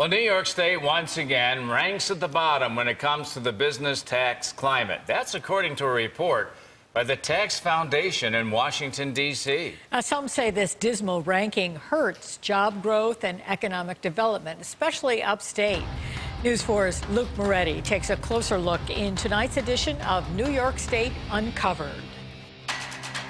Well, New York State once again ranks at the bottom when it comes to the business tax climate. That's according to a report by the Tax Foundation in Washington, D.C. Some say this dismal ranking hurts job growth and economic development, especially upstate. News 4's Luke Moretti takes a closer look in tonight's edition of New York State Uncovered.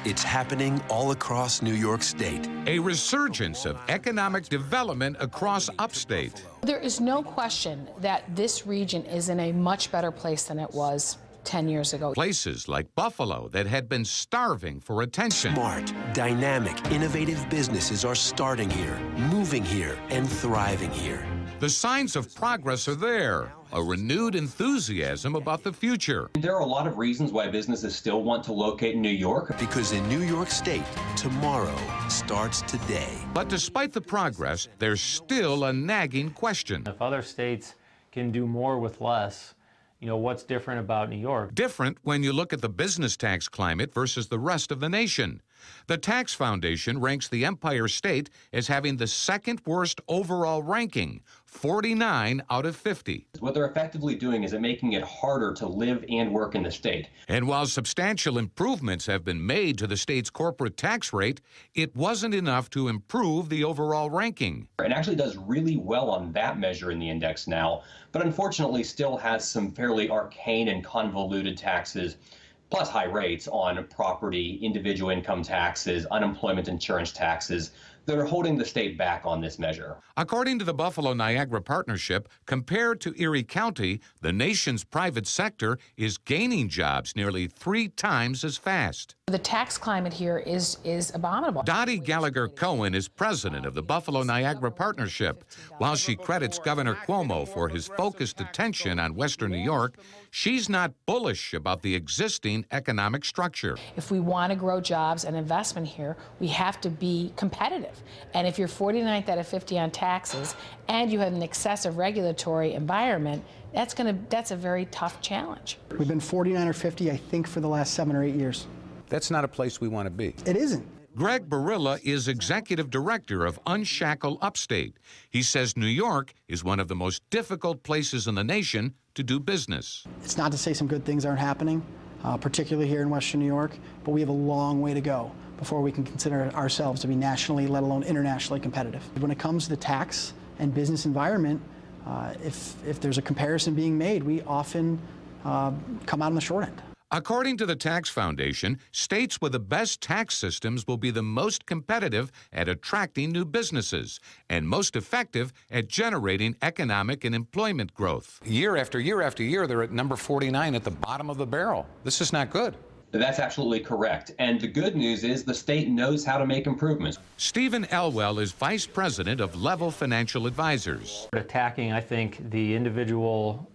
It's happening all across New York State. A resurgence of economic development across upstate. There is no question that this region is in a much better place than it was 10 years ago. Places like Buffalo that had been starving for attention. Smart, dynamic, innovative businesses are starting here, moving here, and thriving here. The signs of progress are there. A renewed enthusiasm about the future. There are a lot of reasons why businesses still want to locate in New York. Because in New York State, tomorrow starts today. But despite the progress, there's still a nagging question. If other states can do more with less, what's different about New York? Different when you look at the business tax climate versus the rest of the nation. The Tax Foundation ranks the Empire State as having the second worst overall ranking, 49 out of 50. What they're effectively doing is making it harder to live and work in the state. And while substantial improvements have been made to the state's corporate tax rate, it wasn't enough to improve the overall ranking. It actually does really well on that measure in the index now, but unfortunately still has some fairly arcane and convoluted taxes, plus high rates on property, individual income taxes, unemployment insurance taxes that are holding the state back on this measure. According to the Buffalo-Niagara Partnership, compared to Erie County, the nation's private sector is gaining jobs nearly 3 times as fast. The tax climate here is abominable. Dottie Gallagher-Cohen is president of the Buffalo-Niagara Partnership. While she credits Governor Cuomo for his focused attention on Western New York, she's not bullish about the existing economic structure. If we want to grow jobs and investment here, we have to be competitive. And if you're 49th out of 50 on taxes and you have an excessive regulatory environment, that's a very tough challenge. We've been 49 or 50, I think, for the last 7 or 8 years. That's not a place we want to be. It isn't. Greg Barilla is executive director of Unshackle Upstate. He says New York is one of the most difficult places in the nation to do business. It's not to say some good things aren't happening, particularly here in Western New York, but we have a long way to go before we can consider ourselves to be nationally, let alone internationally competitive. When it comes to the tax and business environment, if there's a comparison being made, we often come out on the short end. According to the Tax Foundation, states with the best tax systems will be the most competitive at attracting new businesses and most effective at generating economic and employment growth. Year after year after year, they're at number 49 at the bottom of the barrel. This is not good. That's absolutely correct. And the good news is the state knows how to make improvements. Stephen Elwell is vice president of Level Financial Advisors. Attacking, I think, the individual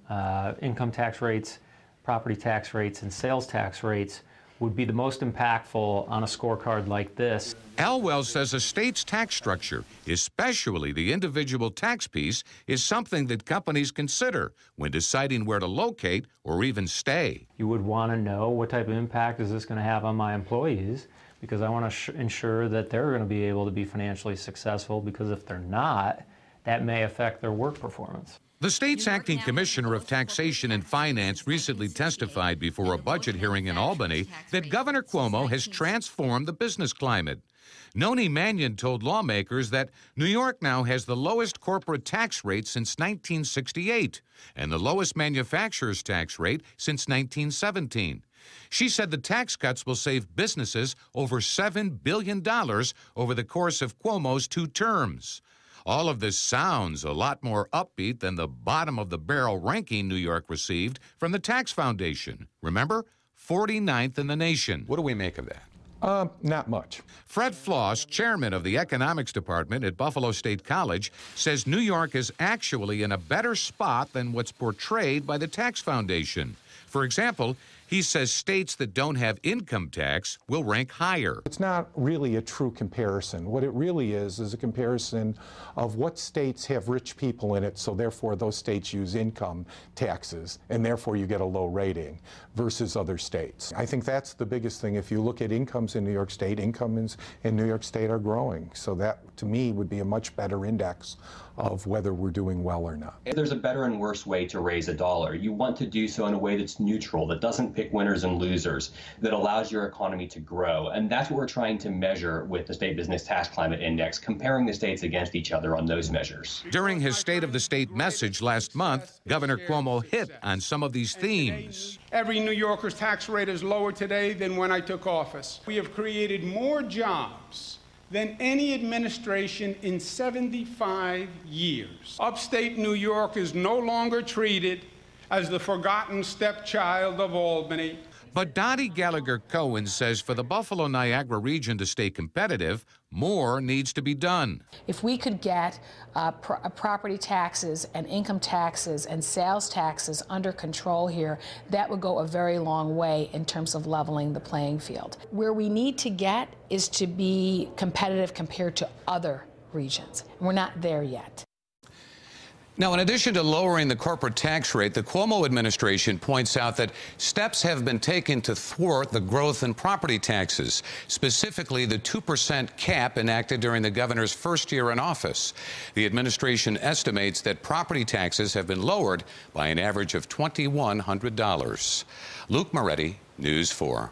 income tax rates, property tax rates, and sales tax rates would be the most impactful on a scorecard like this. Elwell says a state's tax structure, especially the individual tax piece, is something that companies consider when deciding where to locate or even stay. You would want to know what type of impact is this going to have on my employees, because I want to ensure that they're going to be able to be financially successful, because if they're not, that may affect their work performance. The state's acting commissioner of taxation and finance recently testified before a budget hearing in Albany that Governor Cuomo has transformed the business climate. Noni Mannion told lawmakers that New York now has the lowest corporate tax rate since 1968 and the lowest manufacturer's tax rate since 1917. She said the tax cuts will save businesses over $7 billion over the course of Cuomo's 2 terms. All of this sounds a lot more upbeat than the bottom-of-the-barrel ranking New York received from the Tax Foundation. Remember? 49th in the nation. What do we make of that? Not much. Fred Floss, chairman of the economics department at Buffalo State College, says New York is actually in a better spot than what's portrayed by the Tax Foundation. For example, he says states that don't have income tax will rank higher. It's not really a true comparison. What it really is a comparison of what states have rich people in it, so therefore those states use income taxes, and therefore you get a low rating, versus other states. I think that's the biggest thing. If you look at incomes in New York State, incomes in New York State are growing. So that, to me, would be a much better index of whether we're doing well or not. There's a better and worse way to raise a dollar. You want to do so in a way that's neutral, that doesn't pick winners and losers, that allows your economy to grow. And that's what we're trying to measure with the State Business Tax Climate Index, comparing the states against each other on those measures. During his State of the State message last month, Governor Cuomo hit on some of these themes. Every New Yorker's tax rate is lower today than when I took office. We have created more jobs than any administration in 75 years. Upstate New York is no longer treated as the forgotten stepchild of Albany. But Dottie Gallagher-Cohen says for the Buffalo-Niagara region to stay competitive, more needs to be done. If we could get property taxes and income taxes and sales taxes under control here, that would go a very long way in terms of leveling the playing field. Where we need to get is to be competitive compared to other regions. We're not there yet. Now, in addition to lowering the corporate tax rate, the Cuomo administration points out that steps have been taken to thwart the growth in property taxes, specifically the 2% cap enacted during the governor's first year in office. The administration estimates that property taxes have been lowered by an average of $2,100. Luke Moretti, News 4.